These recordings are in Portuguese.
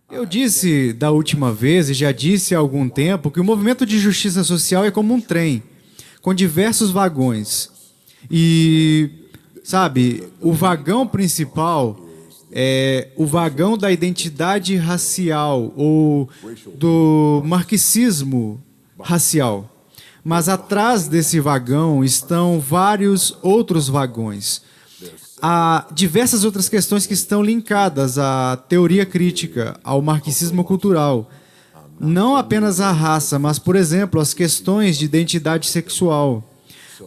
Eu disse da última vez, e já disse há algum tempo, que o movimento de justiça social é como um trem, com diversos vagões. E, sabe, o vagão principal é o vagão da identidade racial, ou do marxismo racial. Mas atrás desse vagão estão vários outros vagões. Há diversas outras questões que estão linkadas à teoria crítica, ao marxismo cultural. Não apenas a raça, mas, por exemplo, as questões de identidade sexual.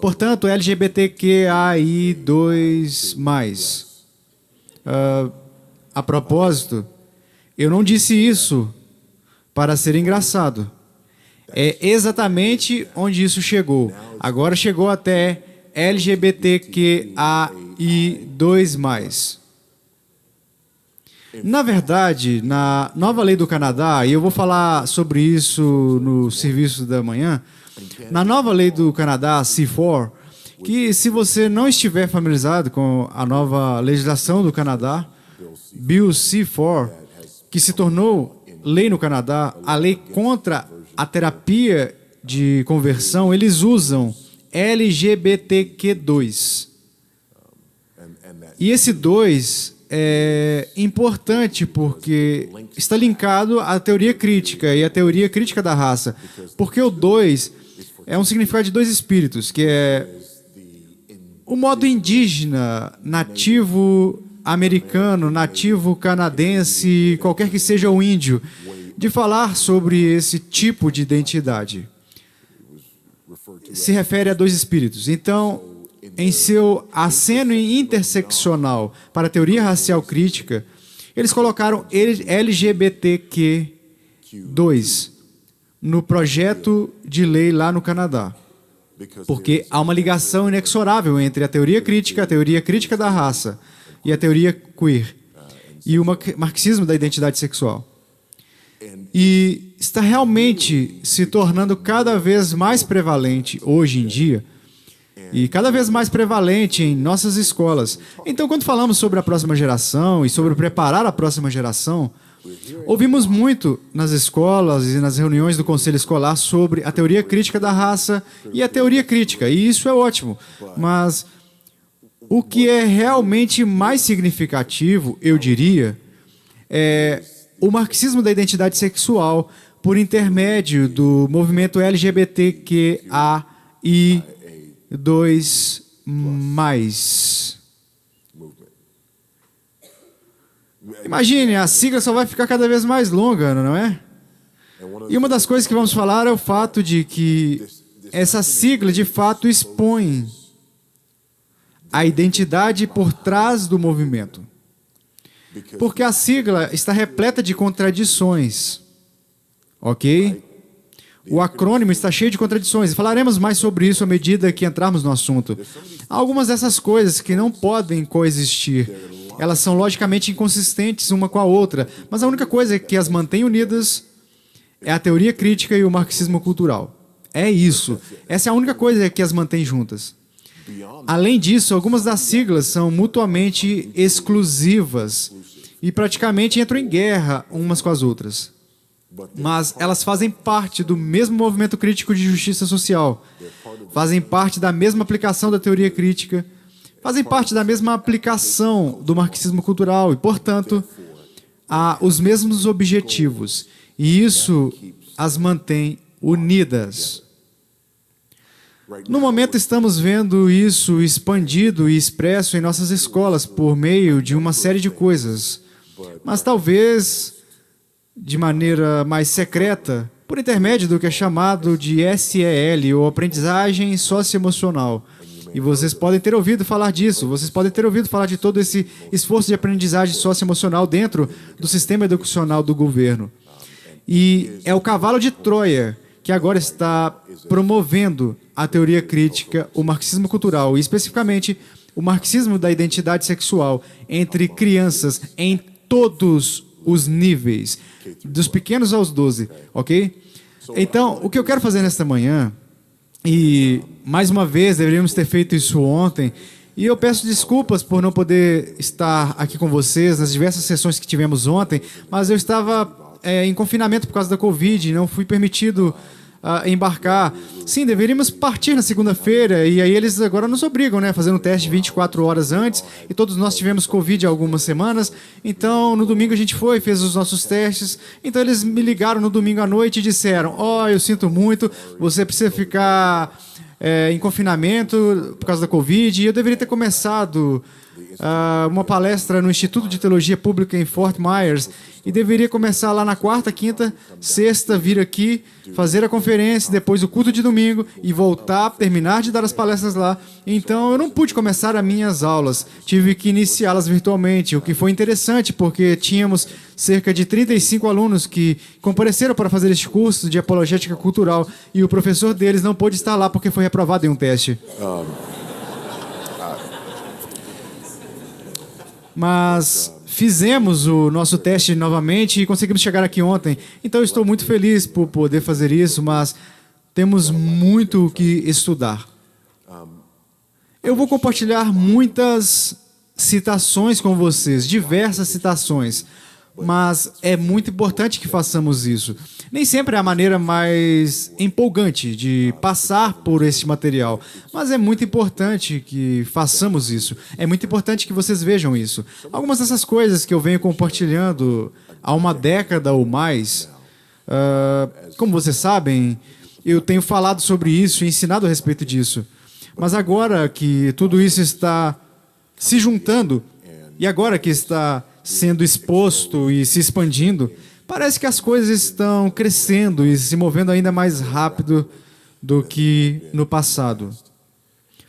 Portanto, LGBTQAI2+. A propósito, eu não disse isso para ser engraçado. É exatamente onde isso chegou. Agora chegou até LGBTQAI2+. Na verdade, na nova lei do Canadá, e eu vou falar sobre isso no serviço da manhã, na nova lei do Canadá, C4, que se você não estiver familiarizado com a nova legislação do Canadá, Bill C4, que se tornou lei no Canadá, a lei contra a terapia de conversão, eles usam LGBTQ2. E esse 2 é importante porque está linkado à teoria crítica e à teoria crítica da raça. Porque o 2 é um significado de dois espíritos, que é o modo indígena, nativo americano, nativo canadense, qualquer que seja o índio, de falar sobre esse tipo de identidade. Se refere a dois espíritos. Então, em seu aceno interseccional para a teoria racial crítica, eles colocaram LGBTQ2 no projeto de lei lá no Canadá. Porque há uma ligação inexorável entre a teoria crítica da raça e a teoria queer e o marxismo da identidade sexual. E está realmente se tornando cada vez mais prevalente hoje em dia e cada vez mais prevalente em nossas escolas. Então, quando falamos sobre a próxima geração e sobre preparar a próxima geração, ouvimos muito nas escolas e nas reuniões do conselho escolar sobre a teoria crítica da raça e a teoria crítica, e isso é ótimo. Mas o que é realmente mais significativo, eu diria, é o marxismo da identidade sexual por intermédio do movimento LGBTQAI2+. Imagine, a sigla só vai ficar cada vez mais longa, não é? E uma das coisas que vamos falar é o fato de que essa sigla, de fato, expõe a identidade por trás do movimento. Porque a sigla está repleta de contradições, ok? O acrônimo está cheio de contradições, e falaremos mais sobre isso à medida que entrarmos no assunto. Há algumas dessas coisas que não podem coexistir. Elas são logicamente inconsistentes uma com a outra, mas a única coisa que as mantém unidas é a teoria crítica e o marxismo cultural. É isso. Essa é a única coisa que as mantém juntas. Além disso, algumas das siglas são mutuamente exclusivas e praticamente entram em guerra umas com as outras. Mas elas fazem parte do mesmo movimento crítico de justiça social, fazem parte da mesma aplicação da teoria crítica, fazem parte da mesma aplicação do marxismo cultural e, portanto, há os mesmos objetivos. E isso as mantém unidas. No momento, estamos vendo isso expandido e expresso em nossas escolas por meio de uma série de coisas, mas talvez de maneira mais secreta, por intermédio do que é chamado de SEL, ou Aprendizagem Socioemocional. E vocês podem ter ouvido falar disso, vocês podem ter ouvido falar de todo esse esforço de aprendizagem socioemocional dentro do sistema educacional do governo. E é o cavalo de Troia que agora está promovendo a teoria crítica, o marxismo cultural e, especificamente, o marxismo da identidade sexual entre crianças em todos os níveis, dos pequenos aos 12, ok? Então, o que eu quero fazer nesta manhã, e mais uma vez deveríamos ter feito isso ontem, E eu peço desculpas por não poder estar aqui com vocês nas diversas sessões que tivemos ontem, mas eu estava em confinamento por causa da Covid e não fui permitido embarcar. Sim, deveríamos partir na segunda-feira e aí eles agora nos obrigam, né, fazendo um teste 24 horas antes, e todos nós tivemos Covid há algumas semanas. Então, no domingo a gente fez os nossos testes. Então, eles me ligaram no domingo à noite e disseram: eu sinto muito, você precisa ficar em confinamento por causa da Covid. E eu deveria ter começado uma palestra no Instituto de Teologia Pública em Fort Myers, e deveria começar lá na quarta, quinta, sexta, vir aqui, fazer a conferência, depois o culto de domingo e voltar, terminar de dar as palestras lá. Então eu não pude começar as minhas aulas, tive que iniciá-las virtualmente, o que foi interessante porque tínhamos cerca de 35 alunos que compareceram para fazer este curso de apologética cultural, e o professor deles não pôde estar lá porque foi reprovado em um teste. Mas fizemos o nosso teste novamente e conseguimos chegar aqui ontem. Então eu estou muito feliz por poder fazer isso, mas temos muito o que estudar. Eu vou compartilhar muitas citações com vocês, diversas citações, mas é muito importante que façamos isso. Nem sempre é a maneira mais empolgante de passar por esse material, mas é muito importante que façamos isso. É muito importante que vocês vejam isso. Algumas dessas coisas que eu venho compartilhando há uma década ou mais, como vocês sabem, eu tenho falado sobre isso e ensinado a respeito disso. Mas agora que tudo isso está se juntando, e agora que está sendo exposto e se expandindo, parece que as coisas estão crescendo e se movendo ainda mais rápido do que no passado.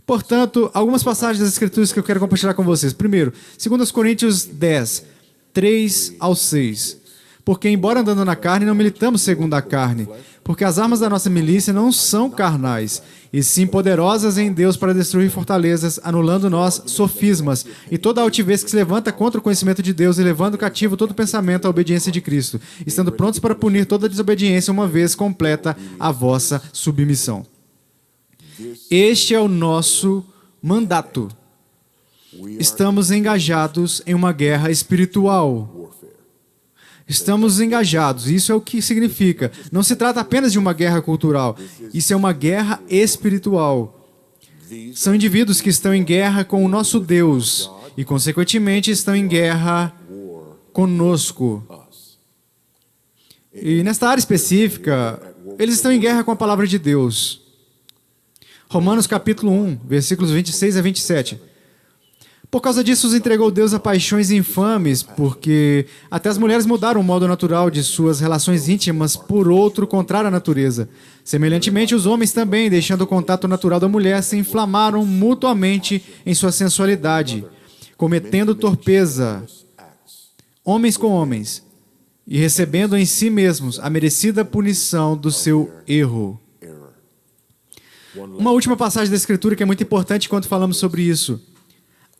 Portanto, algumas passagens das Escrituras que eu quero compartilhar com vocês. Primeiro, 2 Coríntios 10, 3 ao 6. Porque, embora andando na carne, não militamos segundo a carne, porque as armas da nossa milícia não são carnais, e sim poderosas em Deus para destruir fortalezas, anulando nós sofismas e toda a altivez que se levanta contra o conhecimento de Deus, e levando cativo todo pensamento à obediência de Cristo, estando prontos para punir toda desobediência uma vez completa a vossa submissão. Este é o nosso mandato. Estamos engajados em uma guerra espiritual. Estamos engajados, isso é o que significa. Não se trata apenas de uma guerra cultural, isso é uma guerra espiritual. São indivíduos que estão em guerra com o nosso Deus e, consequentemente, estão em guerra conosco. E nesta área específica, eles estão em guerra com a palavra de Deus. Romanos capítulo 1, versículos 26 a 27. Por causa disso, os entregou Deus a paixões infames, porque até as mulheres mudaram o modo natural de suas relações íntimas por outro contrário à natureza. Semelhantemente, os homens também, deixando o contato natural da mulher, se inflamaram mutuamente em sua sensualidade, cometendo torpeza, homens com homens, e recebendo em si mesmos a merecida punição do seu erro. Uma última passagem da Escritura que é muito importante quando falamos sobre isso.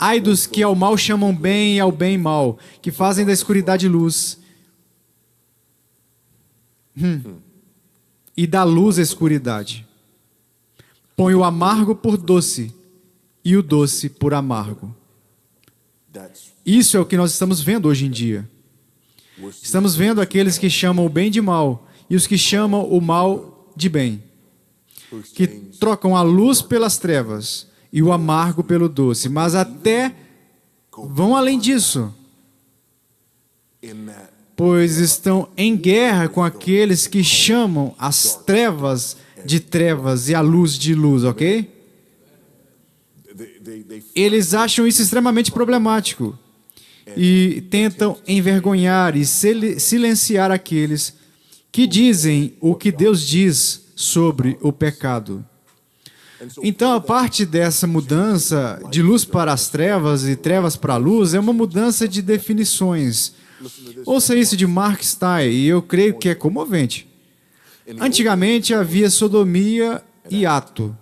Ai dos que ao mal chamam bem e ao bem mal, que fazem da escuridade luz, e da luz a escuridade. Põe o amargo por doce e o doce por amargo. Isso é o que nós estamos vendo hoje em dia. Estamos vendo aqueles que chamam o bem de mal e os que chamam o mal de bem, que trocam a luz pelas trevas e o amargo pelo doce, mas até vão além disso, pois estão em guerra com aqueles que chamam as trevas de trevas e a luz de luz, ok? Eles acham isso extremamente problemático e tentam envergonhar e silenciar aqueles que dizem o que Deus diz sobre o pecado. Então, a parte dessa mudança de luz para as trevas e trevas para a luz é uma mudança de definições. Ouça isso de Mark Stein, e eu creio que é comovente. Antigamente havia sodomia e ato.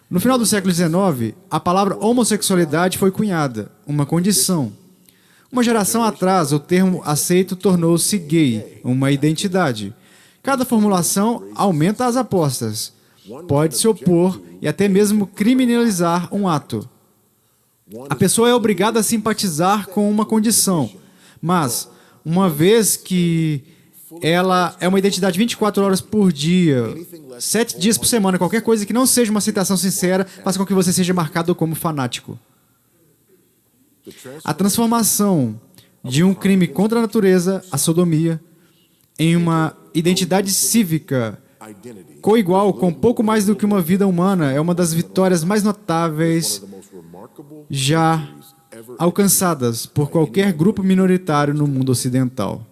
No final do século XIX, a palavra homossexualidade foi cunhada, uma condição. Uma geração atrás, o termo aceito tornou-se gay, uma identidade. Cada formulação aumenta as apostas. Pode se opor e até mesmo criminalizar um ato. A pessoa é obrigada a simpatizar com uma condição, mas uma vez que ela é uma identidade 24 horas por dia, 7 dias por semana, qualquer coisa que não seja uma aceitação sincera, faça com que você seja marcado como fanático. A transformação de um crime contra a natureza, a sodomia, em uma identidade cívica coigual com pouco mais do que uma vida humana é uma das vitórias mais notáveis já alcançadas por qualquer grupo minoritário no mundo ocidental.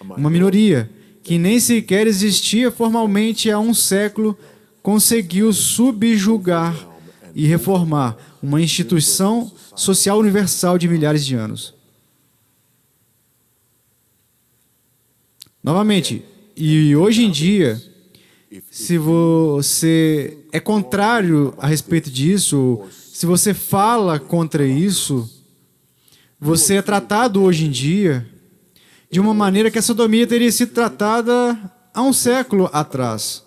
Uma minoria que nem sequer existia formalmente há um século conseguiu subjugar e reformar uma instituição social universal de milhares de anos. Novamente, e hoje em dia, se você é contrário a respeito disso, se você fala contra isso, você é tratado hoje em dia de uma maneira que a sodomia teria sido tratada há um século atrás.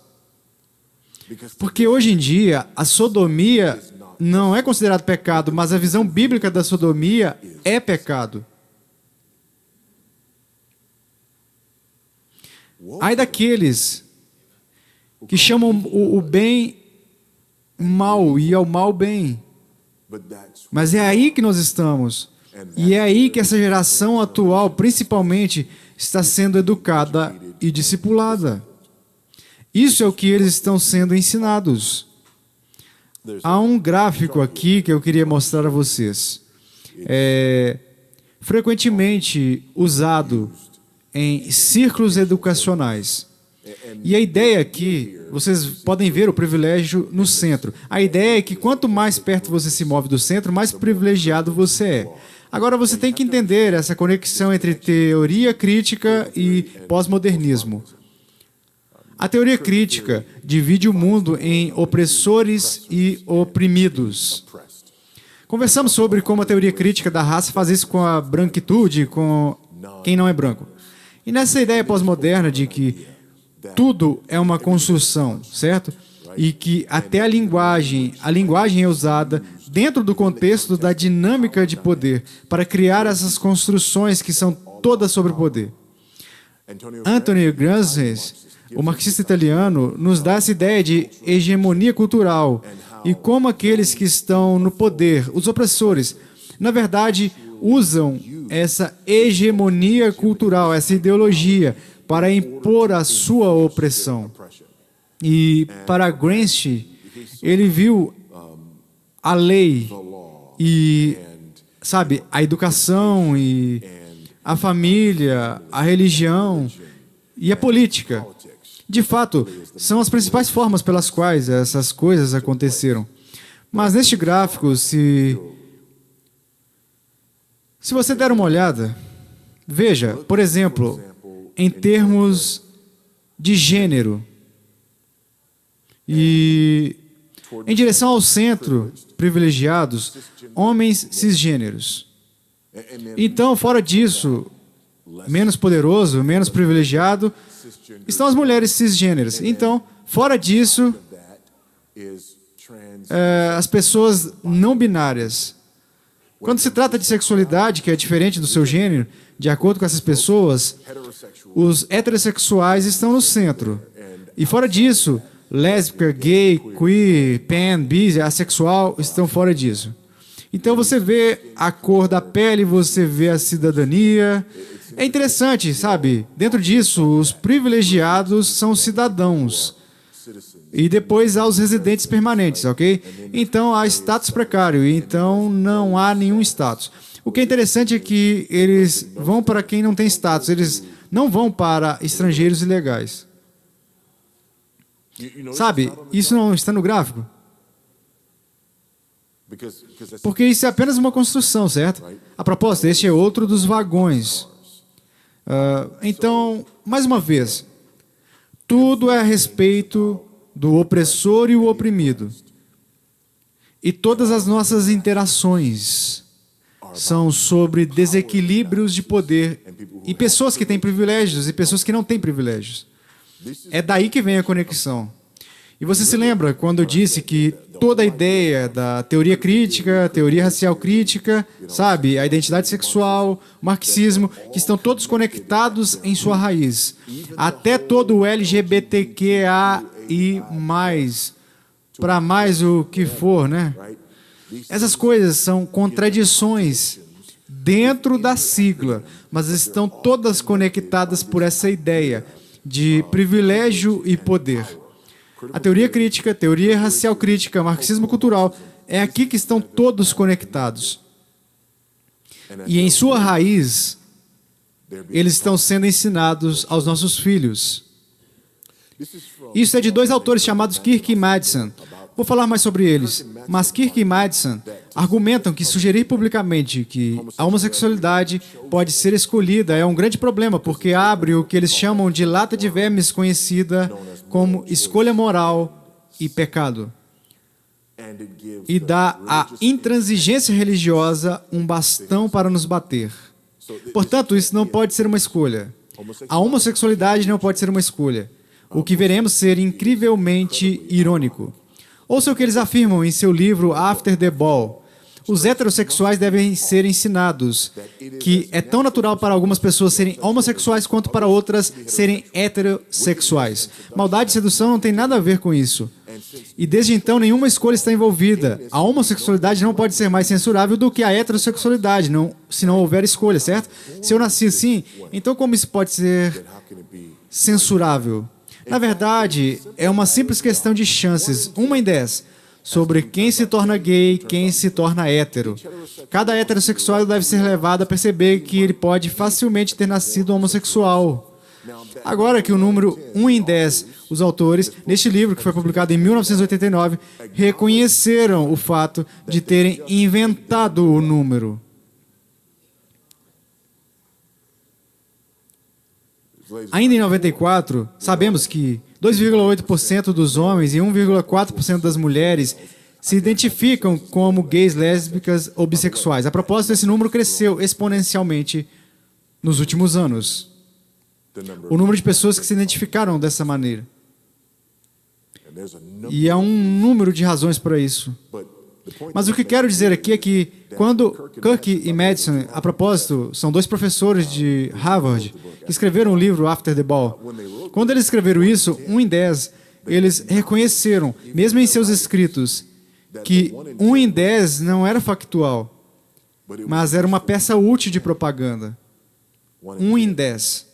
Porque hoje em dia, a sodomia não é considerada pecado, mas a visão bíblica da sodomia é pecado. Ai daqueles que chamam o bem mal e ao mal bem. Mas é aí que nós estamos. E é aí que essa geração atual, principalmente, está sendo educada e discipulada. Isso é o que eles estão sendo ensinados. Há um gráfico aqui que eu queria mostrar a vocês. Frequentemente usado em círculos educacionais. E a ideia aqui, vocês podem ver o privilégio no centro. A ideia é que quanto mais perto você se move do centro, mais privilegiado você é. Agora você tem que entender essa conexão entre teoria crítica e pós-modernismo. A teoria crítica divide o mundo em opressores e oprimidos. Conversamos sobre como a teoria crítica da raça faz isso com a branquitude, com quem não é branco. E nessa ideia pós-moderna de que tudo é uma construção, certo? E que até a linguagem é usada dentro do contexto da dinâmica de poder para criar essas construções que são todas sobre poder. Antonio Gramsci, o marxista italiano, nos dá essa ideia de hegemonia cultural e como aqueles que estão no poder, os opressores, na verdade, usam essa hegemonia cultural, essa ideologia, para impor a sua opressão. E para Gramsci, ele viu a lei e, sabe, a educação e a família, a religião e a política. De fato, são as principais formas pelas quais essas coisas aconteceram. Mas neste gráfico, se você der uma olhada, veja, por exemplo, em termos de gênero, e em direção ao centro, privilegiados, homens cisgêneros. Então, fora disso, menos poderoso, menos privilegiado, estão as mulheres cisgêneras. Então, fora disso, as pessoas não binárias. Quando se trata de sexualidade, que é diferente do seu gênero, de acordo com essas pessoas, os heterossexuais estão no centro. E fora disso, lésbica, gay, queer, pan, bi, assexual estão fora disso. Então você vê a cor da pele, você vê a cidadania. É interessante, sabe? Dentro disso, os privilegiados são cidadãos. E depois há os residentes permanentes, ok? Então há status precário, então não há nenhum status. O que é interessante é que eles vão para quem não tem status, eles não vão para estrangeiros ilegais. Sabe, isso não está no gráfico? Porque isso é apenas uma construção, certo? A propósito, este é outro dos vagões. Então, mais uma vez, tudo é a respeito do opressor e o oprimido. E todas as nossas interações são sobre desequilíbrios de poder e pessoas que têm privilégios e pessoas que não têm privilégios. É daí que vem a conexão. E você se lembra quando eu disse que toda a ideia da teoria crítica, teoria racial crítica, sabe, a identidade sexual, o marxismo, que estão todos conectados em sua raiz. Até todo o LGBTQAI+, para mais o que for, né? Essas coisas são contradições dentro da sigla, mas estão todas conectadas por essa ideia de privilégio e poder. A teoria crítica, teoria racial crítica, marxismo cultural, é aqui que estão todos conectados. E em sua raiz, eles estão sendo ensinados aos nossos filhos. Isso é de dois autores chamados Kirk e Madison. Vou falar mais sobre eles, mas Kirk e Madison argumentam que sugerir publicamente que a homossexualidade pode ser escolhida é um grande problema, porque abre o que eles chamam de lata de vermes, conhecida como escolha moral e pecado, e dá à intransigência religiosa um bastão para nos bater. Portanto, isso não pode ser uma escolha. A homossexualidade não pode ser uma escolha, o que veremos ser incrivelmente irônico. Ouça o que eles afirmam em seu livro After the Ball. Os heterossexuais devem ser ensinados que é tão natural para algumas pessoas serem homossexuais quanto para outras serem heterossexuais. Maldade e sedução não tem nada a ver com isso. E desde então, nenhuma escolha está envolvida. A homossexualidade não pode ser mais censurável do que a heterossexualidade, se não houver escolha, certo? Se eu nasci assim, então como isso pode ser censurável? Na verdade, é uma simples questão de chances, 1 em 10, sobre quem se torna gay, quem se torna hétero. Cada heterossexual deve ser levado a perceber que ele pode facilmente ter nascido homossexual. Agora que o número 1 em 10, os autores, neste livro, que foi publicado em 1989, reconheceram o fato de terem inventado o número. Ainda em 94, sabemos que 2,8% dos homens e 1,4% das mulheres se identificam como gays, lésbicas ou bissexuais. A propósito, esse número cresceu exponencialmente nos últimos anos. O número de pessoas que se identificaram dessa maneira. E há um número de razões para isso. Mas o que quero dizer aqui é que quando Kirk e Madison, a propósito, são dois professores de Harvard que escreveram o livro After the Ball. Quando eles escreveram isso, 1 em 10, eles reconheceram, mesmo em seus escritos, que 1 em 10 não era factual, mas era uma peça útil de propaganda. 1 em 10.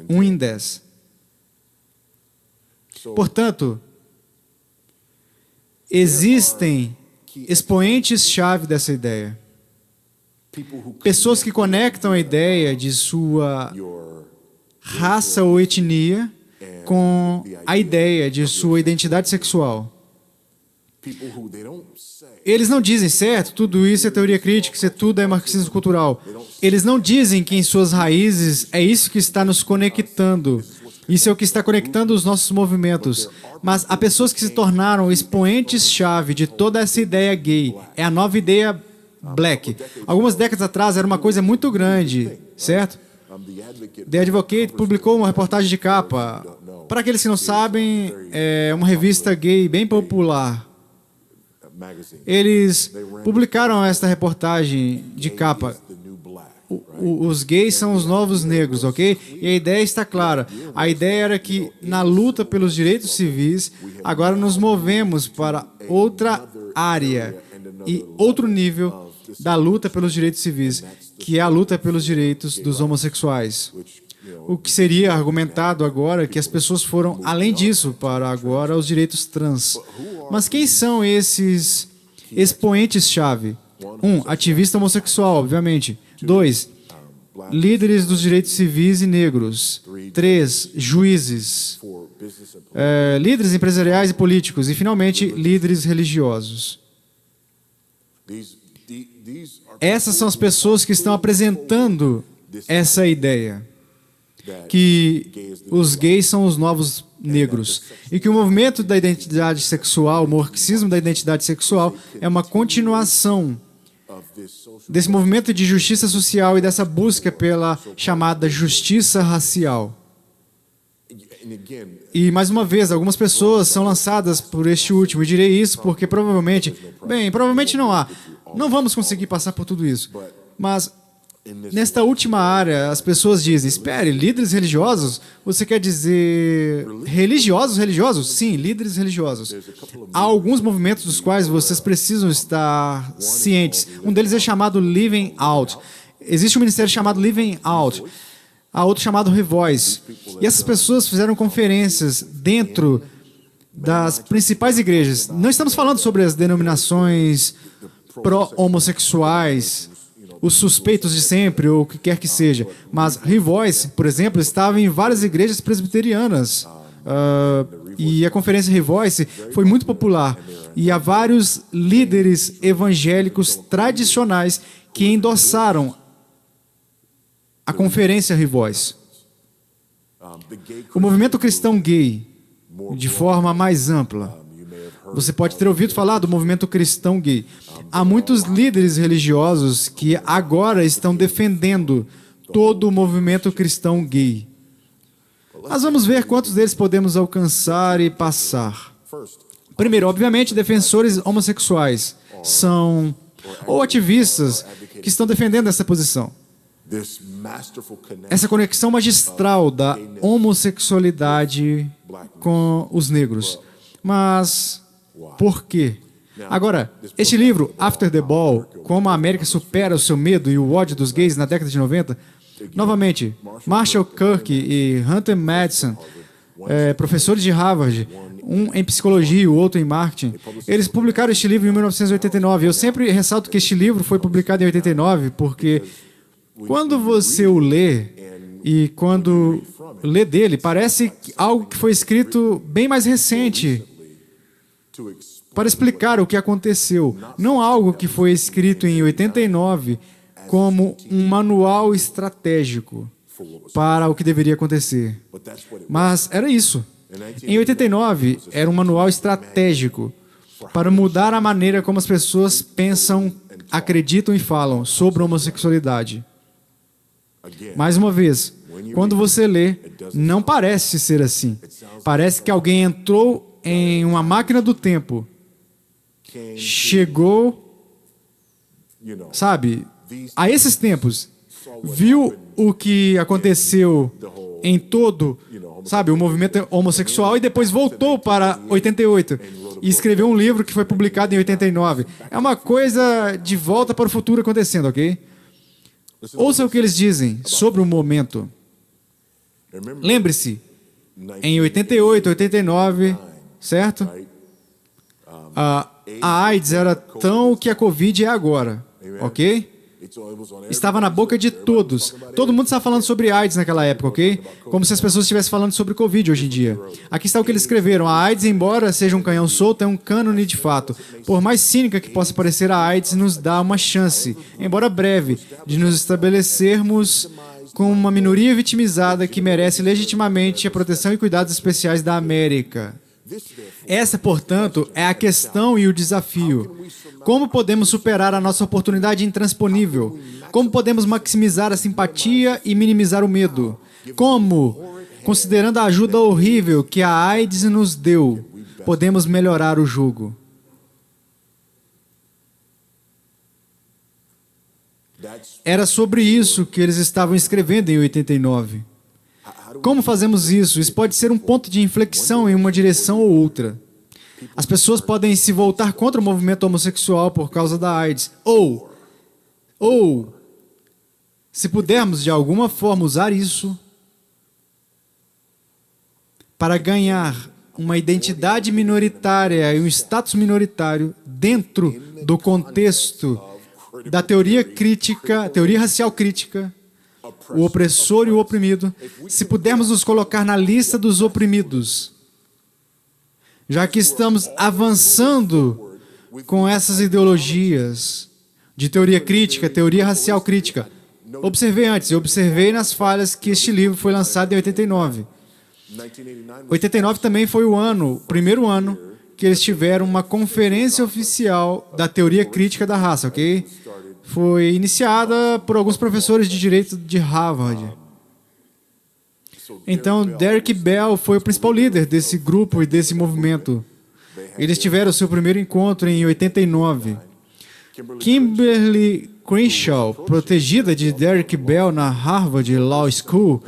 1 em 10. Portanto, existem expoentes-chave dessa ideia. Pessoas que conectam a ideia de sua raça ou etnia com a ideia de sua identidade sexual. Eles não dizem, certo, tudo isso é teoria crítica, isso tudo é marxismo cultural. Eles não dizem que em suas raízes é isso que está nos conectando. Isso é o que está conectando os nossos movimentos. Mas há pessoas que se tornaram expoentes-chave de toda essa ideia gay. É a nova ideia black. Algumas décadas atrás era uma coisa muito grande, certo? The Advocate publicou uma reportagem de capa. Para aqueles que não sabem, é uma revista gay bem popular. Eles publicaram esta reportagem de capa. Os gays são os novos negros, ok? E a ideia está clara. A ideia era que, na luta pelos direitos civis, agora nos movemos para outra área e outro nível da luta pelos direitos civis, que é a luta pelos direitos dos homossexuais. O que seria argumentado agora que as pessoas foram além disso para agora os direitos trans. Mas quem são esses expoentes-chave? 1. Ativista homossexual, obviamente. 2. Líderes dos direitos civis e negros. 3. Juízes. Líderes empresariais e políticos. E, finalmente, líderes religiosos. Essas são as pessoas que estão apresentando essa ideia. Que os gays são os novos negros. E que o movimento da identidade sexual, o marxismo da identidade sexual, é uma continuação desse movimento de justiça social e dessa busca pela chamada justiça racial. E, mais uma vez, algumas pessoas são lançadas por este último. E direi isso porque provavelmente não há. Não vamos conseguir passar por tudo isso. Mas, nesta última área, as pessoas dizem, espere, líderes religiosos? Você quer dizer religiosos? Religiosos? Sim, líderes religiosos. Há alguns movimentos dos quais vocês precisam estar cientes. Um deles é chamado Living Out. Existe um ministério chamado Living Out. Há outro chamado Revoice. E essas pessoas fizeram conferências dentro das principais igrejas. Não estamos falando sobre as denominações pró-homossexuais, os suspeitos de sempre, ou o que quer que seja. Mas Revoice, por exemplo, estava em várias igrejas presbiterianas. E a conferência Revoice foi muito popular. E há vários líderes evangélicos tradicionais que endossaram a conferência Revoice. O movimento cristão gay, de forma mais ampla. Você pode ter ouvido falar do movimento cristão gay. Há muitos líderes religiosos que agora estão defendendo todo o movimento cristão gay. Mas vamos ver quantos deles podemos alcançar e passar. Primeiro, obviamente, defensores homossexuais são ou ativistas que estão defendendo essa posição. Essa conexão magistral da homossexualidade com os negros. Mas por quê? Agora, este livro, After the Ball, Como a América Supera o Seu Medo e o Ódio dos Gays na década de 90, novamente, Marshall Kirk e Hunter Madsen, professores de Harvard, um em psicologia e o outro em marketing, eles publicaram este livro em 1989. Eu sempre ressalto que este livro foi publicado em 89 porque quando você o lê e quando lê dele, parece algo que foi escrito bem mais recente para explicar o que aconteceu. Não algo que foi escrito em 89 como um manual estratégico para o que deveria acontecer. Mas era isso. Em 89, era um manual estratégico para mudar a maneira como as pessoas pensam, acreditam e falam sobre a homossexualidade. Mais uma vez, quando você lê, não parece ser assim. Parece que alguém entrou em uma máquina do tempo, chegou, sabe, a esses tempos, viu o que aconteceu em todo, sabe, o movimento homossexual e depois voltou para 88 e escreveu um livro que foi publicado em 89. É uma coisa de volta para o futuro acontecendo, ok? Ouça o que eles dizem sobre o momento. Lembre-se, em 88, 89, certo? A AIDS era tão o que a Covid é agora, ok? Estava na boca de todos. Todo mundo estava falando sobre AIDS naquela época, ok? Como se as pessoas estivessem falando sobre Covid hoje em dia. Aqui está o que eles escreveram. A AIDS, embora seja um canhão solto, é um cânone de fato. Por mais cínica que possa parecer, a AIDS nos dá uma chance, embora breve, de nos estabelecermos como uma minoria vitimizada que merece legitimamente a proteção e cuidados especiais da América. Essa, portanto, é a questão e o desafio. Como podemos superar a nossa oportunidade intransponível? Como podemos maximizar a simpatia e minimizar o medo? Como, considerando a ajuda horrível que a AIDS nos deu, podemos melhorar o jugo? Era sobre isso que eles estavam escrevendo em 89. Como fazemos isso? Isso pode ser um ponto de inflexão em uma direção ou outra. As pessoas podem se voltar contra o movimento homossexual por causa da AIDS. Ou, se pudermos de alguma forma usar isso para ganhar uma identidade minoritária e um status minoritário dentro do contexto da teoria crítica, teoria racial crítica, o opressor e o oprimido, se pudermos nos colocar na lista dos oprimidos, já que estamos avançando com essas ideologias de teoria crítica, teoria racial crítica. Observei antes, eu observei nas falhas que este livro foi lançado em 89. 89 também foi o primeiro ano que eles tiveram uma conferência oficial da teoria crítica da raça, ok? Foi iniciada por alguns professores de direito de Harvard. Então, Derek Bell foi o principal líder desse grupo e desse movimento. Eles tiveram seu primeiro encontro em 89. Kimberly Crenshaw, protegida de Derek Bell na Harvard Law School,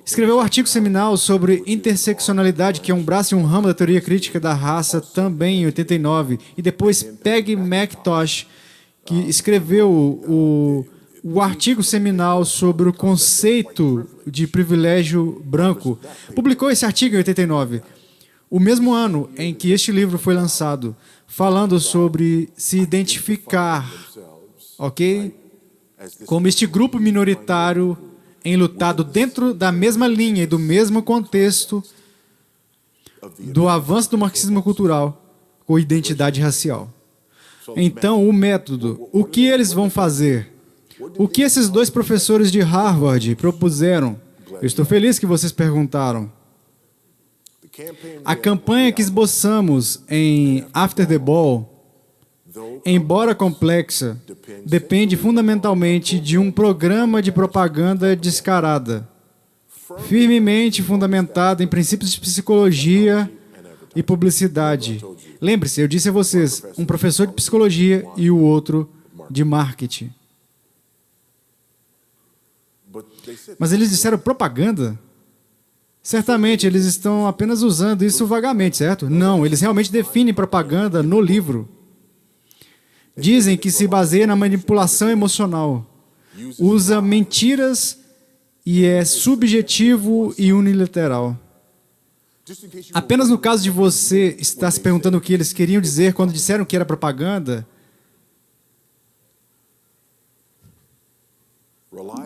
escreveu um artigo seminal sobre interseccionalidade, que é um braço e um ramo da teoria crítica da raça, também em 89. E depois Peggy McIntosh, que escreveu o artigo seminal sobre o conceito de privilégio branco. Publicou esse artigo em 89, o mesmo ano em que este livro foi lançado, falando sobre se identificar, ok, como este grupo minoritário enlutado dentro da mesma linha e do mesmo contexto do avanço do marxismo cultural com identidade racial. Então, o método, o que eles vão fazer? O que esses dois professores de Harvard propuseram? Eu estou feliz que vocês perguntaram. A campanha que esboçamos em After the Ball, embora complexa, depende fundamentalmente de um programa de propaganda descarada, firmemente fundamentado em princípios de psicologia e publicidade. Lembre-se, eu disse a vocês, um professor de psicologia e o outro de marketing. Mas eles disseram propaganda? Certamente, eles estão apenas usando isso vagamente, certo? Não, eles realmente definem propaganda no livro. Dizem que se baseia na manipulação emocional. Usa mentiras e é subjetivo e unilateral. Apenas no caso de você estar se perguntando o que eles queriam dizer quando disseram que era propaganda,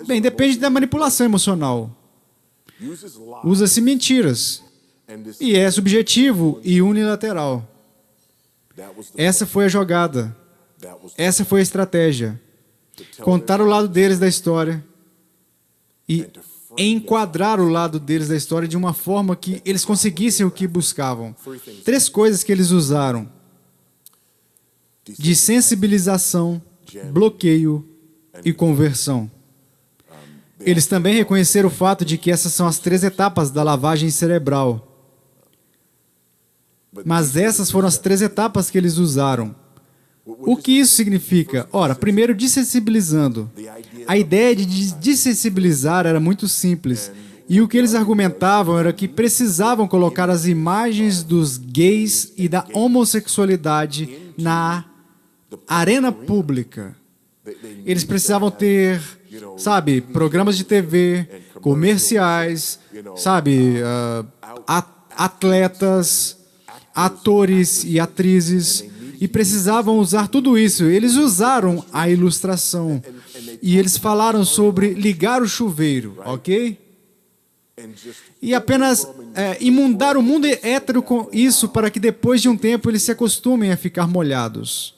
bem, depende da manipulação emocional. Usa-se mentiras. E é subjetivo e unilateral. Essa foi a jogada. Essa foi a estratégia. Contar o lado deles da história e enquadrar o lado deles da história de uma forma que eles conseguissem o que buscavam. 3 coisas que eles usaram: de sensibilização, bloqueio e conversão. Eles também reconheceram o fato de que essas são as 3 etapas da lavagem cerebral. Mas essas foram as 3 etapas que eles usaram. O que isso significa? Ora, primeiro, dessensibilizando. A ideia de dessensibilizar era muito simples. E o que eles argumentavam era que precisavam colocar as imagens dos gays e da homossexualidade na arena pública. Eles precisavam ter, sabe, programas de TV, comerciais, sabe, atletas, atores e atrizes, e precisavam usar tudo isso. Eles usaram a ilustração e eles falaram sobre ligar o chuveiro, ok? E apenas imundar o mundo hétero com isso para que depois de um tempo eles se acostumem a ficar molhados.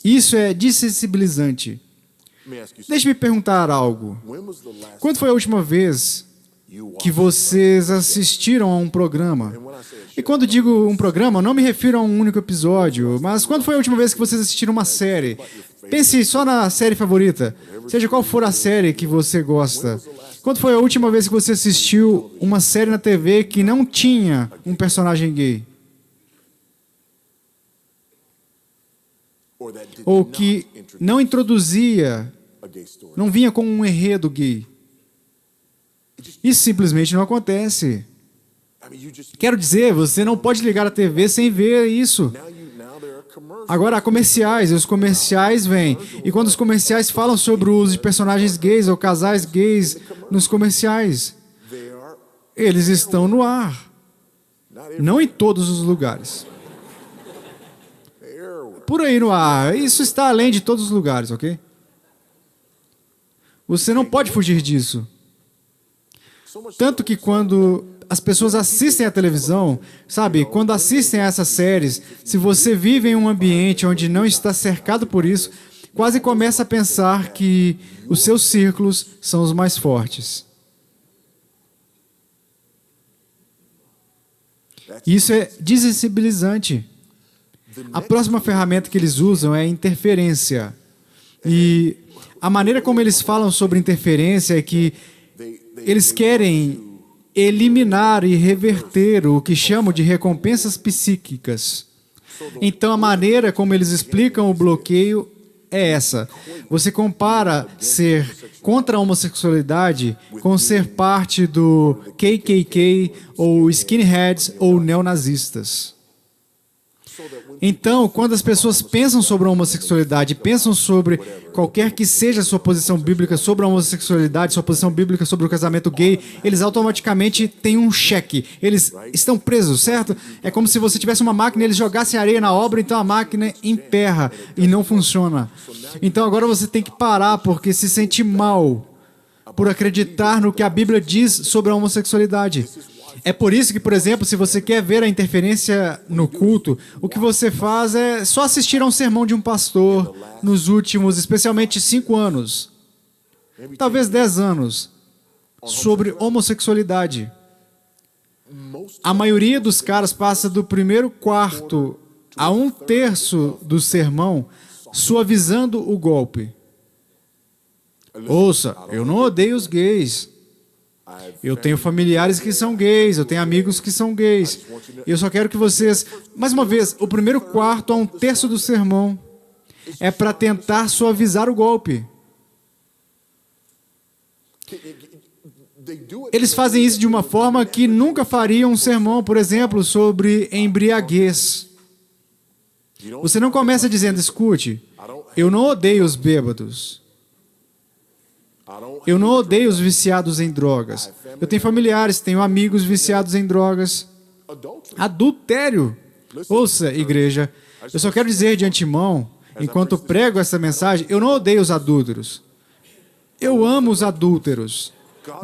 Isso é dessensibilizante. Deixe-me perguntar algo. Quando foi a última vez que vocês assistiram a um programa? E quando digo um programa, não me refiro a um único episódio, mas quando foi a última vez que vocês assistiram uma série? Pense só na série favorita, seja qual for a série que você gosta. Quando foi a última vez que você assistiu uma série na TV que não tinha um personagem gay? Ou que não introduzia, não vinha com um enredo gay? Isso simplesmente não acontece. Quero dizer, você não pode ligar a TV sem ver isso. Agora há comerciais, e os comerciais vêm. E quando os comerciais falam sobre o uso de personagens gays ou casais gays nos comerciais, eles estão no ar. Não em todos os lugares. Por aí no ar. Isso está além de todos os lugares, ok? Você não pode fugir disso. Tanto que quando as pessoas assistem à televisão, sabe, quando assistem a essas séries, se você vive em um ambiente onde não está cercado por isso, quase começa a pensar que os seus círculos são os mais fortes. Isso é desensibilizante. A próxima ferramenta que eles usam é interferência. E a maneira como eles falam sobre interferência é que Eles querem eliminar e reverter o que chamam de recompensas psíquicas. Então, a maneira como eles explicam o bloqueio é essa. Você compara ser contra a homossexualidade com ser parte do KKK, ou skinheads, ou neonazistas. Então, quando as pessoas pensam sobre a homossexualidade, pensam sobre qualquer que seja a sua posição bíblica sobre a homossexualidade, sua posição bíblica sobre o casamento gay, eles automaticamente têm um cheque. Eles estão presos, certo? É como se você tivesse uma máquina e eles jogassem areia na obra, então a máquina emperra e não funciona. Então agora você tem que parar porque se sente mal por acreditar no que a Bíblia diz sobre a homossexualidade. É por isso que, por exemplo, se você quer ver a interferência no culto, o que você faz é só assistir a um sermão de um pastor nos últimos, especialmente 5 anos, talvez 10 anos, sobre homossexualidade. A maioria dos caras passa do primeiro quarto a 1/3 do sermão suavizando o golpe. Ouça, eu não odeio os gays. Eu tenho familiares que são gays, eu tenho amigos que são gays. Eu só quero que vocês... Mais uma vez, o primeiro quarto a 1/3 do sermão é para tentar suavizar o golpe. Eles fazem isso de uma forma que nunca fariam um sermão, por exemplo, sobre embriaguez. Você não começa dizendo, escute, eu não odeio os bêbados. Eu não odeio os viciados em drogas. Eu tenho familiares, tenho amigos viciados em drogas. Adultério. Ouça, igreja, eu só quero dizer de antemão, enquanto prego essa mensagem, eu não odeio os adúlteros. Eu amo os adúlteros.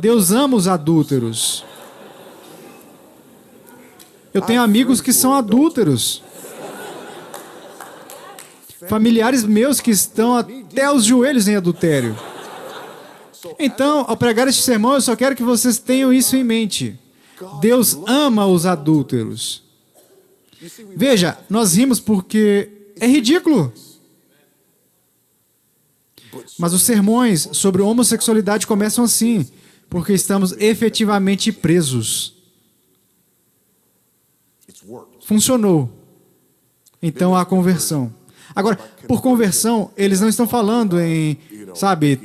Deus ama os adúlteros. Eu tenho amigos que são adúlteros. Familiares meus que estão até os joelhos em adultério. Então, ao pregar este sermão, eu só quero que vocês tenham isso em mente. Deus ama os adúlteros. Veja, nós rimos porque é ridículo. Mas os sermões sobre homossexualidade começam assim, porque estamos efetivamente presos. Funcionou. Então há conversão. Agora, por conversão, eles não estão falando em,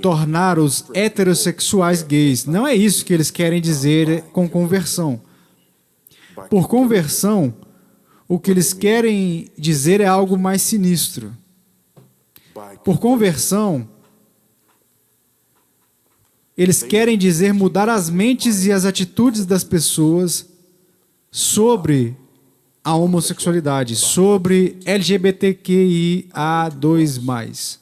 tornar os heterossexuais gays. Não é isso que eles querem dizer com conversão. Por conversão, o que eles querem dizer é algo mais sinistro. Por conversão, eles querem dizer mudar as mentes e as atitudes das pessoas sobre a homossexualidade, sobre LGBTQIA2+,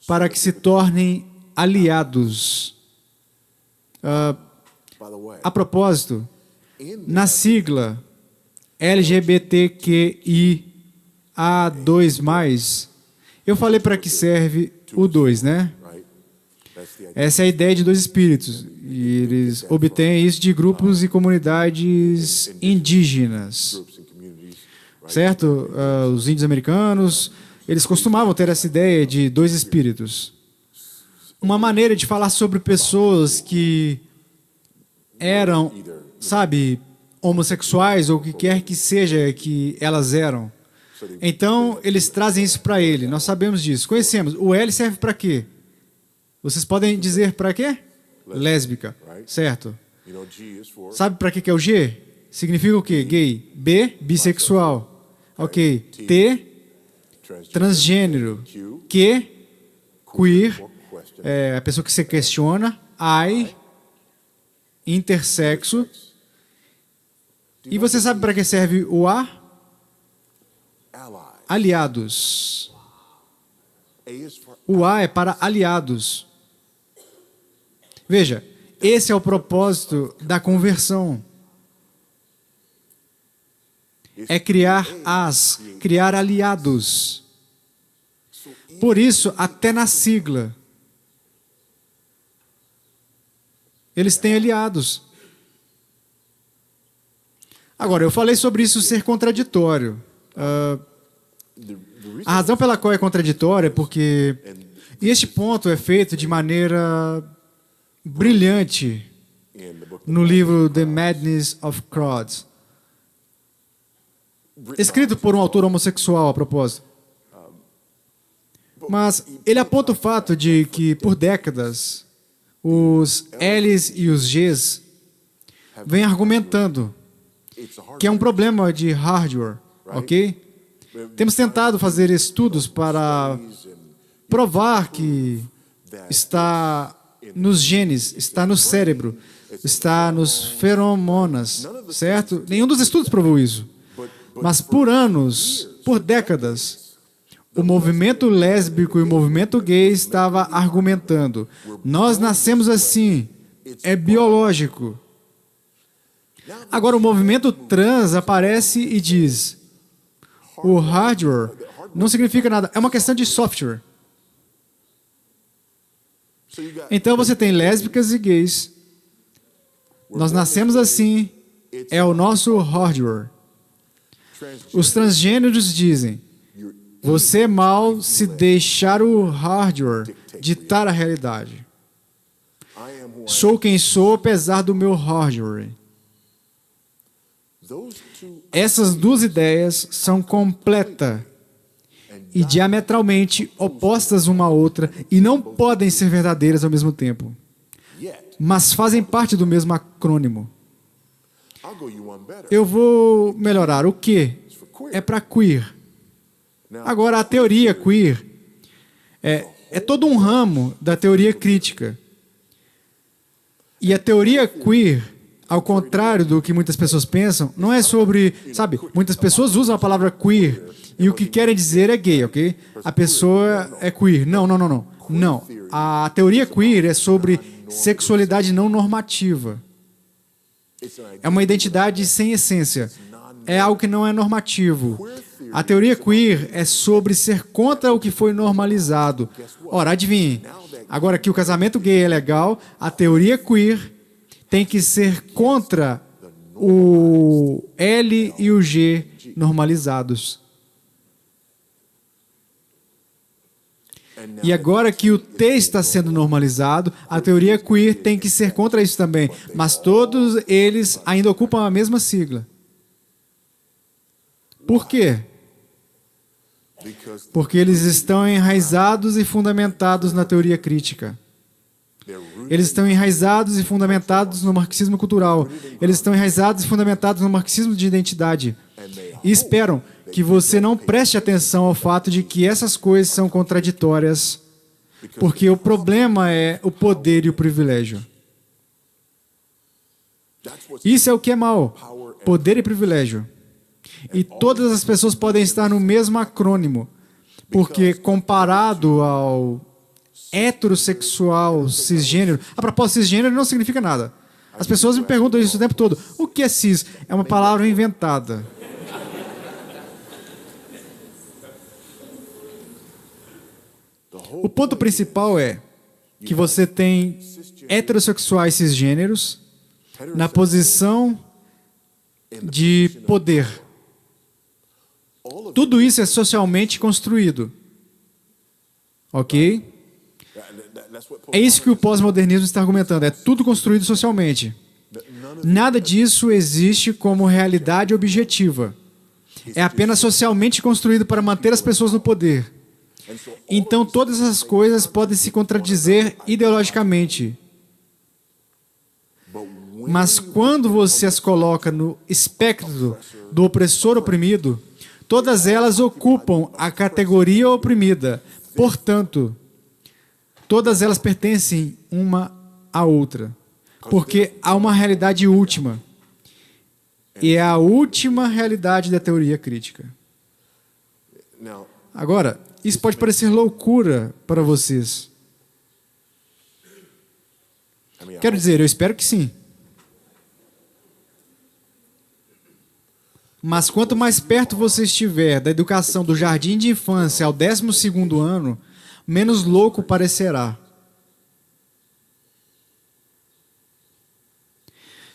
para que se tornem aliados. A propósito, na sigla LGBTQIA2+, eu falei para que serve o 2, né? Essa é a ideia de 2 espíritos. E eles obtêm isso de grupos e comunidades indígenas. Certo? Os índios americanos, eles costumavam ter essa ideia de 2 espíritos. Uma maneira de falar sobre pessoas que eram, homossexuais ou o que quer que seja que elas eram. Então, eles trazem isso para ele. Nós sabemos disso. Conhecemos. O L serve para quê? Vocês podem dizer para quê? Lésbica. Certo? Sabe para que é o G? Significa o quê? Gay. B, bissexual. Ok. T, transgênero. Q, queer, a pessoa que se questiona. I, intersexo. E você sabe para que serve o A? Aliados. O A é para aliados. Veja, esse é o propósito da conversão. É criar aliados. Por isso, até na sigla, eles têm aliados. Agora, eu falei sobre isso ser contraditório. A razão pela qual é contraditório é porque este ponto é feito de maneira brilhante no livro The Madness of Crowds, escrito por um autor homossexual, a propósito. Mas ele aponta o fato de que, por décadas, os L's e os G's vêm argumentando que é um problema de hardware, ok? Temos tentado fazer estudos para provar que está nos genes, está no cérebro, está nos feromonas, certo? Nenhum dos estudos provou isso. Mas por anos, por décadas, o movimento lésbico e o movimento gay estava argumentando: nós nascemos assim, é biológico. Agora o movimento trans aparece e diz: o hardware não significa nada, é uma questão de software. Então você tem lésbicas e gays. Nós nascemos assim, é o nosso hardware. Os transgêneros dizem: você é mal se deixar o hardware ditar a realidade. Sou quem sou apesar do meu hardware. Essas duas ideias são completa e diametralmente opostas uma à outra e não podem ser verdadeiras ao mesmo tempo, mas fazem parte do mesmo acrônimo. Eu vou melhorar. O que é para queer? Agora, a teoria queer é todo um ramo da teoria crítica. E a teoria queer, ao contrário do que muitas pessoas pensam, não é sobre, sabe, muitas pessoas usam a palavra queer e o que querem dizer é gay, ok? A pessoa é queer. Não. Não. A teoria queer é sobre sexualidade não normativa. É uma identidade sem essência. É algo que não é normativo. A teoria queer é sobre ser contra o que foi normalizado. Ora, adivinhe. Agora que o casamento gay é legal, a teoria queer tem que ser contra o L e o G normalizados. E agora que o T está sendo normalizado, a teoria queer tem que ser contra isso também. Mas todos eles ainda ocupam a mesma sigla. Por quê? Porque eles estão enraizados e fundamentados na teoria crítica. Eles estão enraizados e fundamentados no marxismo cultural. Eles estão enraizados e fundamentados no marxismo de identidade. E esperam que você não preste atenção ao fato de que essas coisas são contraditórias, porque o problema é o poder e o privilégio. Isso é o que é mal, poder e privilégio. E todas as pessoas podem estar no mesmo acrônimo, porque comparado ao heterossexual cisgênero, a propósito, cisgênero não significa nada. As pessoas me perguntam isso o tempo todo. O que é cis? É uma palavra inventada. O ponto principal é que você tem heterossexuais cisgêneros na posição de poder. Tudo isso é socialmente construído. Ok? É isso que o pós-modernismo está argumentando. É tudo construído socialmente. Nada disso existe como realidade objetiva. É apenas socialmente construído para manter as pessoas no poder. Então, todas essas coisas podem se contradizer ideologicamente. Mas quando você as coloca no espectro do opressor oprimido, todas elas ocupam a categoria oprimida. Portanto, todas elas pertencem uma à outra. Porque há uma realidade última. E é a última realidade da teoria crítica. Agora, isso pode parecer loucura para vocês. Quero dizer, eu espero que sim. Mas quanto mais perto você estiver da educação do jardim de infância ao 12º ano, menos louco parecerá.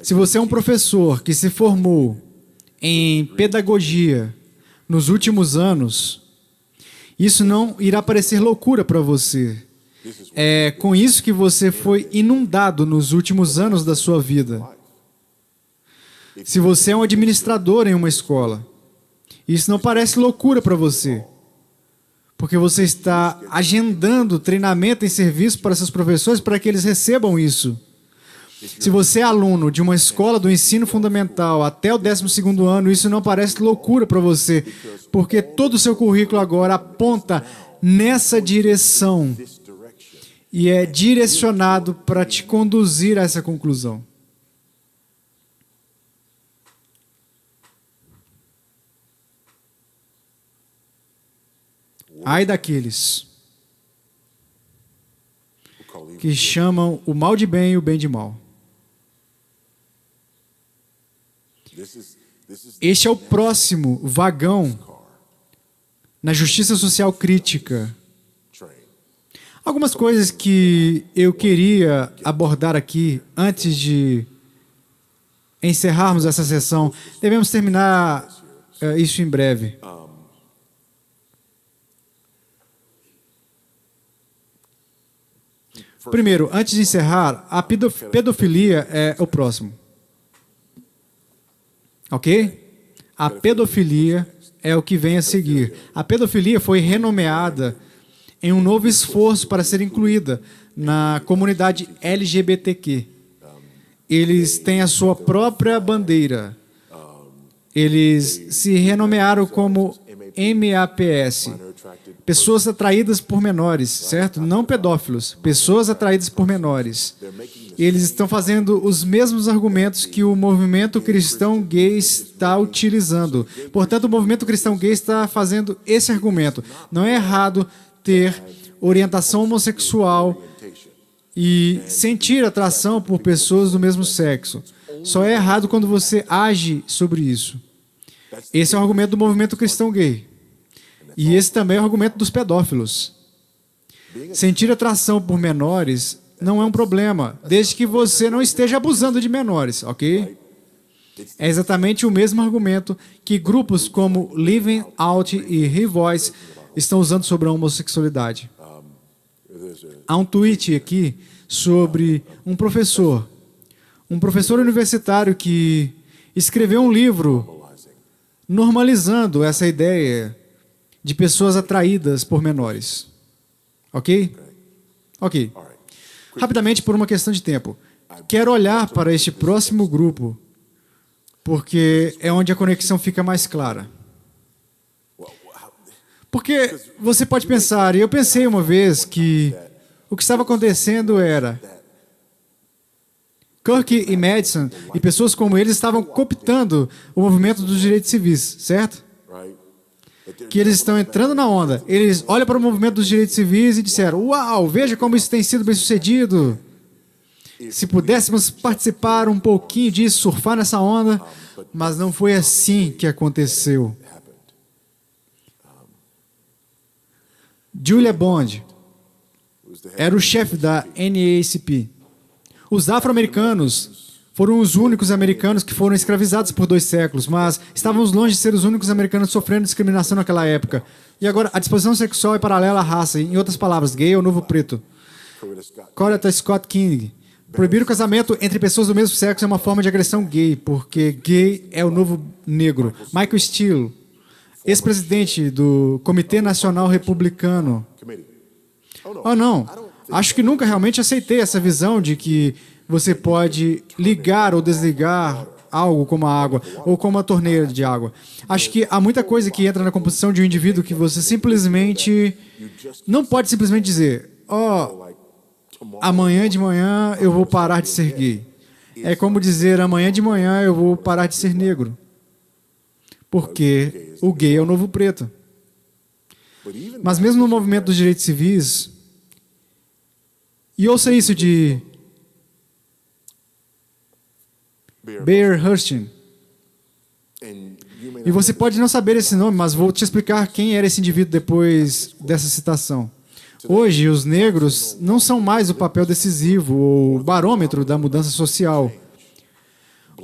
Se você é um professor que se formou em pedagogia nos últimos anos, isso não irá parecer loucura para você. É com isso que você foi inundado nos últimos anos da sua vida. Se você é um administrador em uma escola, isso não parece loucura para você, porque você está agendando treinamento e serviço para seus professores para que eles recebam isso. Se você é aluno de uma escola do ensino fundamental até o 12º ano, isso não parece loucura para você, porque todo o seu currículo agora aponta nessa direção e é direcionado para te conduzir a essa conclusão. Ai daqueles que chamam o mal de bem e o bem de mal. Este é o próximo vagão na justiça social crítica. Algumas coisas que eu queria abordar aqui antes de encerrarmos essa sessão. Devemos terminar isso em breve. Primeiro, antes de encerrar, a pedofilia é o próximo. Ok? A pedofilia é o que vem a seguir. A pedofilia foi renomeada em um novo esforço para ser incluída na comunidade LGBTQ. Eles têm a sua própria bandeira. Eles se renomearam como MAPS. Pessoas atraídas por menores, certo? Não pedófilos. Pessoas atraídas por menores. Eles estão fazendo os mesmos argumentos que o movimento cristão gay está utilizando. Portanto, o movimento cristão gay está fazendo esse argumento. Não é errado ter orientação homossexual e sentir atração por pessoas do mesmo sexo. Só é errado quando você age sobre isso. Esse é o argumento do movimento cristão gay. E esse também é o argumento dos pedófilos. Sentir atração por menores não é um problema, desde que você não esteja abusando de menores, ok? É exatamente o mesmo argumento que grupos como Living Out e Revoice estão usando sobre a homossexualidade. Há um tweet aqui sobre um professor universitário que escreveu um livro normalizando essa ideia de pessoas atraídas por menores. Ok? Ok. Rapidamente, por uma questão de tempo. Quero olhar para este próximo grupo, porque é onde a conexão fica mais clara. Porque você pode pensar, e eu pensei uma vez que o que estava acontecendo era Kirk e Madison e pessoas como eles estavam cooptando o movimento dos direitos civis, certo? Que eles estão entrando na onda. Eles olham para o movimento dos direitos civis e disseram: uau, veja como isso tem sido bem sucedido. Se pudéssemos participar um pouquinho disso, surfar nessa onda, mas não foi assim que aconteceu. Julia Bond era o chefe da NAACP. Os afro-americanos foram os únicos americanos que foram escravizados por 2 séculos, mas estávamos longe de ser os únicos americanos sofrendo discriminação naquela época. E agora, a disposição sexual é paralela à raça. Em outras palavras, gay é o novo preto. Coretta Scott King. Proibir o casamento entre pessoas do mesmo sexo é uma forma de agressão gay, porque gay é o novo negro. Michael Steele, ex-presidente do Comitê Nacional Republicano. Oh, não. Acho que nunca realmente aceitei essa visão de que você pode ligar ou desligar algo como a água, ou como a torneira de água. Acho que há muita coisa que entra na composição de um indivíduo que você simplesmente não pode simplesmente dizer: amanhã de manhã eu vou parar de ser gay. É como dizer: amanhã de manhã eu vou parar de ser negro. Porque o gay é o novo preto. Mas mesmo no movimento dos direitos civis, e ouça isso de Bayard Rustin. E você pode não saber esse nome, mas vou te explicar quem era esse indivíduo depois dessa citação. Hoje, os negros não são mais o papel decisivo ou barômetro da mudança social.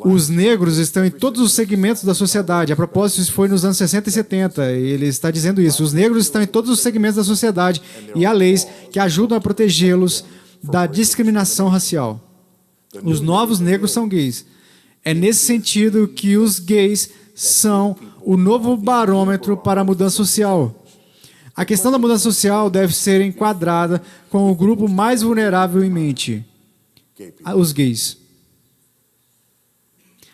os negros estão em todos os segmentos da sociedade. A propósito, isso foi nos anos 60 e 70. Ele está dizendo isso. Os negros estão em todos os segmentos da sociedade e há leis que ajudam a protegê-los da discriminação racial. Os novos negros são gays. É nesse sentido que os gays são o novo barômetro para a mudança social. A questão da mudança social deve ser enquadrada com o grupo mais vulnerável em mente: os gays.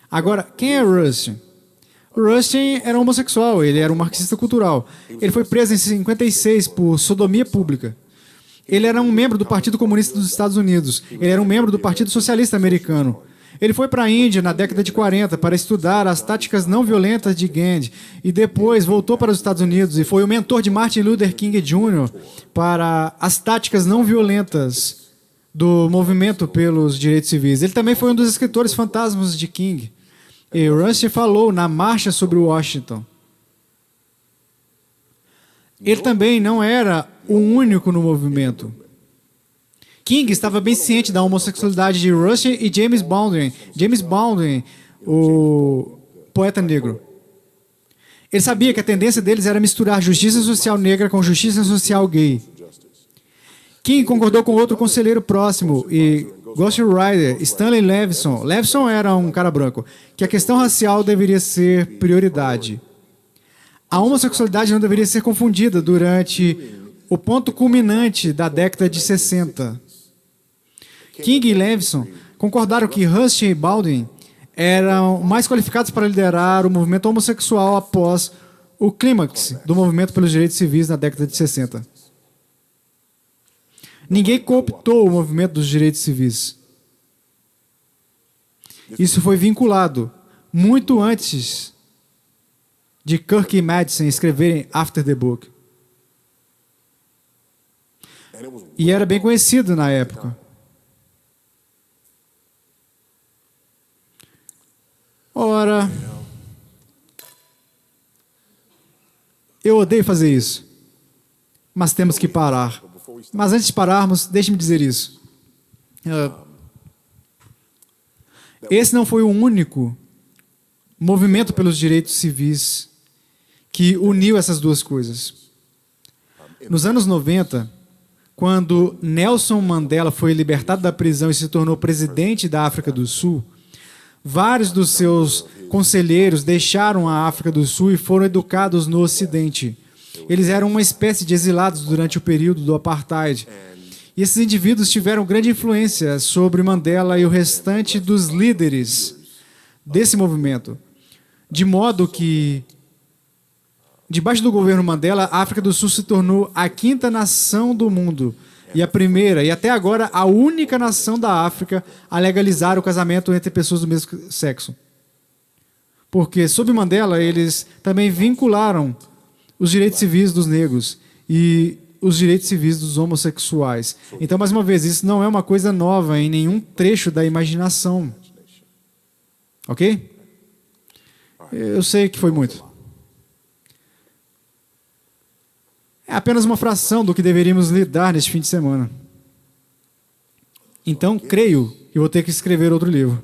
Agora, quem é Rustin? Rustin era homossexual, ele era um marxista cultural. Ele foi preso em 56 por sodomia pública. Ele era um membro do Partido Comunista dos Estados Unidos. Ele era um membro do Partido Socialista Americano. Ele foi para a Índia na década de 40 para estudar as táticas não violentas de Gandhi e depois voltou para os Estados Unidos e foi o mentor de Martin Luther King Jr. para as táticas não violentas do movimento pelos direitos civis. Ele também foi um dos escritores fantasmas de King. E Rustin falou na marcha sobre Washington. Ele também não era o único no movimento. King estava bem ciente da homossexualidade de Rustin e James Baldwin. James Baldwin, o poeta negro. Ele sabia que a tendência deles era misturar justiça social negra com justiça social gay. King concordou com outro conselheiro próximo e ghostwriter, Stanley Levison. Levison era um cara branco, que a questão racial deveria ser prioridade. A homossexualidade não deveria ser confundida durante o ponto culminante da década de 60. King e Levison concordaram que Rustin e Baldwin eram mais qualificados para liderar o movimento homossexual após o clímax do movimento pelos direitos civis na década de 60. Ninguém cooptou o movimento dos direitos civis. Isso foi vinculado muito antes de Kirk e Madison escreverem After the Book. E era bem conhecido na época. Ora, eu odeio fazer isso, mas temos que parar. Mas antes de pararmos, deixe-me dizer isso. Esse não foi o único movimento pelos direitos civis que uniu essas duas coisas. Nos anos 90, quando Nelson Mandela foi libertado da prisão e se tornou presidente da África do Sul, vários dos seus conselheiros deixaram a África do Sul e foram educados no Ocidente. Eles eram uma espécie de exilados durante o período do Apartheid. E esses indivíduos tiveram grande influência sobre Mandela e o restante dos líderes desse movimento. De modo que, debaixo do governo Mandela, a África do Sul se tornou a quinta nação do mundo e a primeira, e até agora, a única nação da África a legalizar o casamento entre pessoas do mesmo sexo. Porque, sob Mandela, eles também vincularam os direitos civis dos negros e os direitos civis dos homossexuais. Então, mais uma vez, isso não é uma coisa nova em nenhum trecho da imaginação. Ok? Eu sei que foi muito. É apenas uma fração do que deveríamos lidar neste fim de semana. Então, creio que vou ter que escrever outro livro.